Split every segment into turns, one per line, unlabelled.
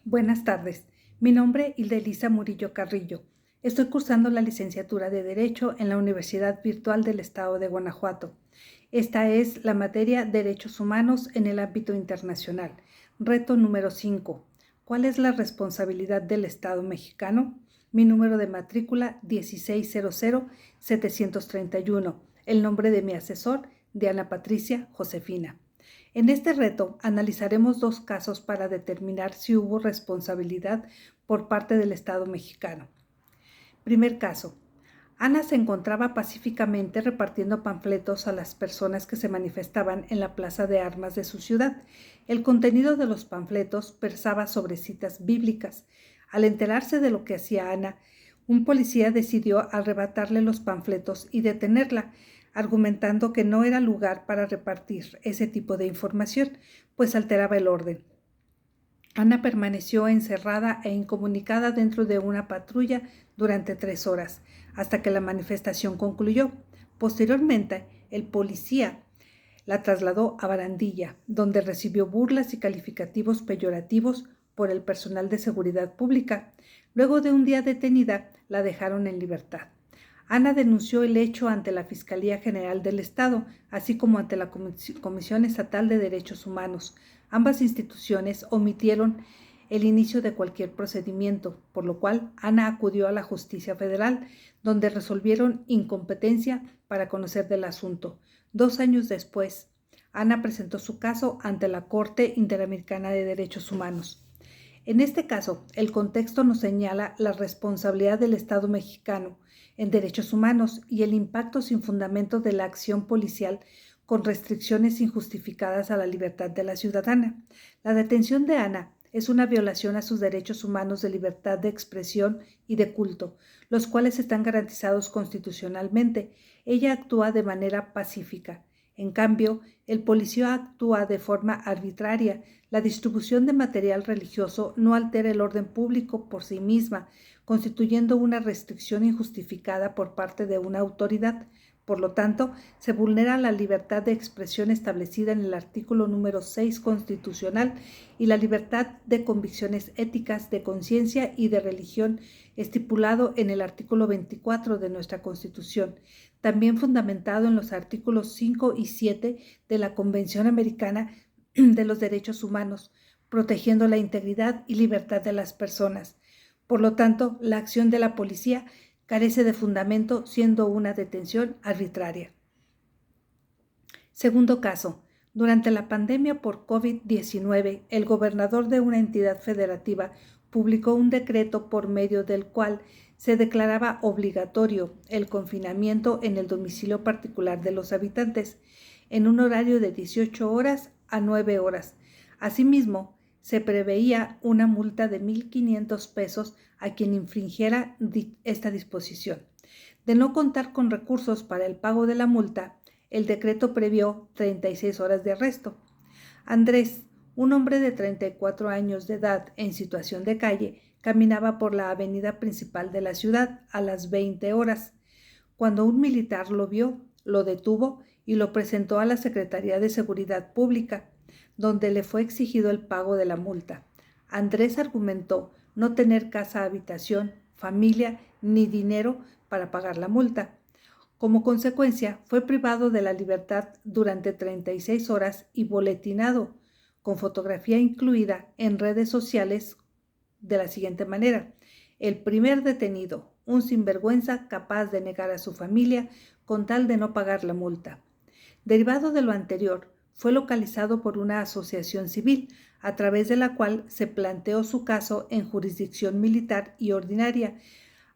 Buenas tardes. Mi nombre es Hilda Elisa Murillo Carrillo. Estoy cursando la licenciatura de Derecho en la Universidad Virtual del Estado de Guanajuato. Esta es la materia Derechos Humanos en el ámbito internacional. Reto número 5. ¿Cuál es la responsabilidad del Estado mexicano? Mi número de matrícula 1600731. El nombre de mi asesor, Diana Patricia Josefina. En este reto analizaremos dos casos para determinar si hubo responsabilidad por parte del Estado mexicano. Primer caso. Ana se encontraba pacíficamente repartiendo panfletos a las personas que se manifestaban en la plaza de armas de su ciudad. El contenido de los panfletos versaba sobre citas bíblicas. Al enterarse de lo que hacía Ana, un policía decidió arrebatarle los panfletos y detenerla, argumentando que no era lugar para repartir ese tipo de información, pues alteraba el orden. Ana permaneció encerrada e incomunicada dentro de una patrulla durante 3 horas, hasta que la manifestación concluyó. Posteriormente, el policía la trasladó a Barandilla, donde recibió burlas y calificativos peyorativos por el personal de seguridad pública. Luego de un día detenida, la dejaron en libertad. Ana denunció el hecho ante la Fiscalía General del Estado, así como ante la Comisión Estatal de Derechos Humanos. Ambas instituciones omitieron el inicio de cualquier procedimiento, por lo cual Ana acudió a la Justicia Federal, donde resolvieron incompetencia para conocer del asunto. 2 años después, Ana presentó su caso ante la Corte Interamericana de Derechos Humanos. En este caso, el contexto nos señala la responsabilidad del Estado mexicano en derechos humanos y el impacto sin fundamento de la acción policial con restricciones injustificadas a la libertad de la ciudadana. La detención de Ana es una violación a sus derechos humanos de libertad de expresión y de culto, los cuales están garantizados constitucionalmente. Ella actúa de manera pacífica. En cambio, el policía actúa de forma arbitraria. La distribución de material religioso no altera el orden público por sí misma, constituyendo una restricción injustificada por parte de una autoridad. Por lo tanto, se vulnera la libertad de expresión establecida en el artículo número 6 constitucional y la libertad de convicciones éticas, de conciencia y de religión estipulado en el artículo 24 de nuestra Constitución, también fundamentado en los artículos 5 y 7 de la Convención Americana de los Derechos Humanos, protegiendo la integridad y libertad de las personas. Por lo tanto, la acción de la policía carece de fundamento, siendo una detención arbitraria. Segundo caso. Durante la pandemia por COVID-19, el gobernador de una entidad federativa publicó un decreto por medio del cual se declaraba obligatorio el confinamiento en el domicilio particular de los habitantes, en un horario de 18 horas a 9 horas. Asimismo, se preveía una multa de 1,500 pesos a quien infringiera esta disposición. De no contar con recursos para el pago de la multa, el decreto previó 36 horas de arresto. Andrés, un hombre de 34 años de edad en situación de calle, caminaba por la avenida principal de la ciudad a las 20 horas. Cuando un militar lo vio, lo detuvo y lo presentó a la Secretaría de Seguridad Pública, donde le fue exigido el pago de la multa. Andrés argumentó no tener casa, habitación, familia ni dinero para pagar la multa. Como consecuencia, fue privado de la libertad durante 36 horas y boletinado, con fotografía incluida en redes sociales de la siguiente manera: el primer detenido, un sinvergüenza capaz de negar a su familia con tal de no pagar la multa. Derivado de lo anterior, fue localizado por una asociación civil, a través de la cual se planteó su caso en jurisdicción militar y ordinaria,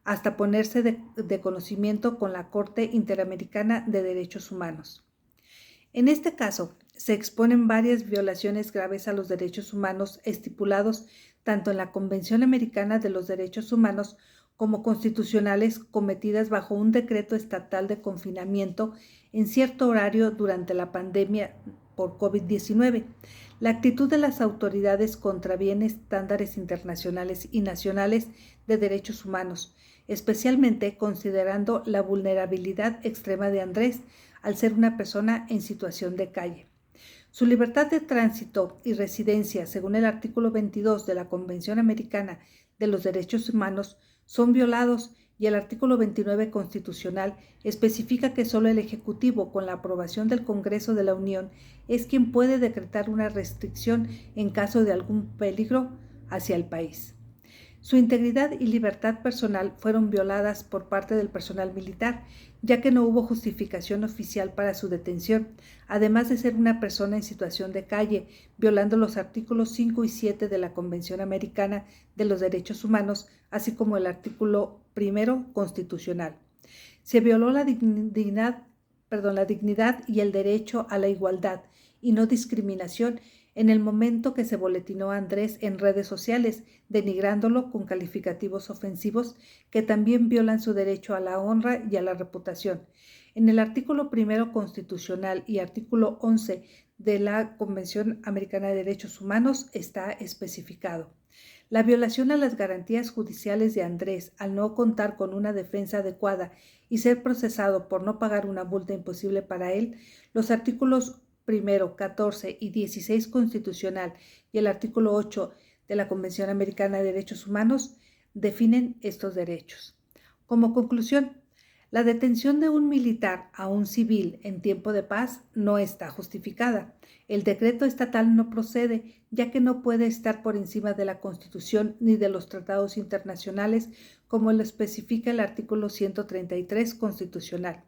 hasta ponerse de conocimiento con la Corte Interamericana de Derechos Humanos. En este caso, se exponen varias violaciones graves a los derechos humanos estipulados tanto en la Convención Americana de los Derechos Humanos como constitucionales cometidas bajo un decreto estatal de confinamiento en cierto horario durante la pandemia por COVID-19. La actitud de las autoridades contraviene estándares internacionales y nacionales de derechos humanos, especialmente considerando la vulnerabilidad extrema de Andrés al ser una persona en situación de calle. Su libertad de tránsito y residencia, según el artículo 22 de la Convención Americana de los Derechos Humanos, son violados y el artículo 29 constitucional especifica que solo el Ejecutivo, con la aprobación del Congreso de la Unión, es quien puede decretar una restricción en caso de algún peligro hacia el país. Su integridad y libertad personal fueron violadas por parte del personal militar, ya que no hubo justificación oficial para su detención, además de ser una persona en situación de calle, violando los artículos 5 y 7 de la Convención Americana de los Derechos Humanos, así como el artículo 1 constitucional. Se violó la dignidad y el derecho a la igualdad y no discriminación en el momento que se boletinó a Andrés en redes sociales, denigrándolo con calificativos ofensivos que también violan su derecho a la honra y a la reputación. En el artículo 1 constitucional y artículo 11 de la Convención Americana de Derechos Humanos está especificado. La violación a las garantías judiciales de Andrés al no contar con una defensa adecuada y ser procesado por no pagar una multa imposible para él, los artículos 14 y 16 constitucional y el artículo 8 de la Convención Americana de Derechos Humanos definen estos derechos. Como conclusión, la detención de un militar a un civil en tiempo de paz no está justificada. El decreto estatal no procede, ya que no puede estar por encima de la Constitución ni de los tratados internacionales, como lo especifica el artículo 133 constitucional.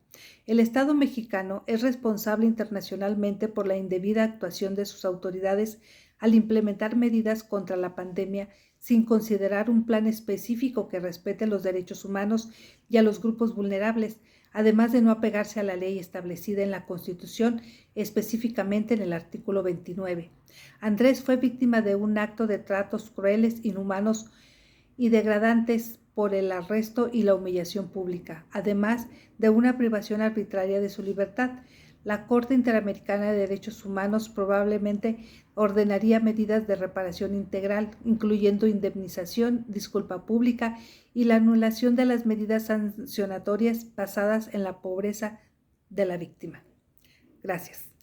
El Estado mexicano es responsable internacionalmente por la indebida actuación de sus autoridades al implementar medidas contra la pandemia sin considerar un plan específico que respete los derechos humanos y a los grupos vulnerables, además de no apegarse a la ley establecida en la Constitución, específicamente en el artículo 29. Andrés fue víctima de un acto de tratos crueles, inhumanos y degradantes por el arresto y la humillación pública, además de una privación arbitraria de su libertad. La Corte Interamericana de Derechos Humanos probablemente ordenaría medidas de reparación integral, incluyendo indemnización, disculpa pública y la anulación de las medidas sancionatorias basadas en la pobreza de la víctima. Gracias.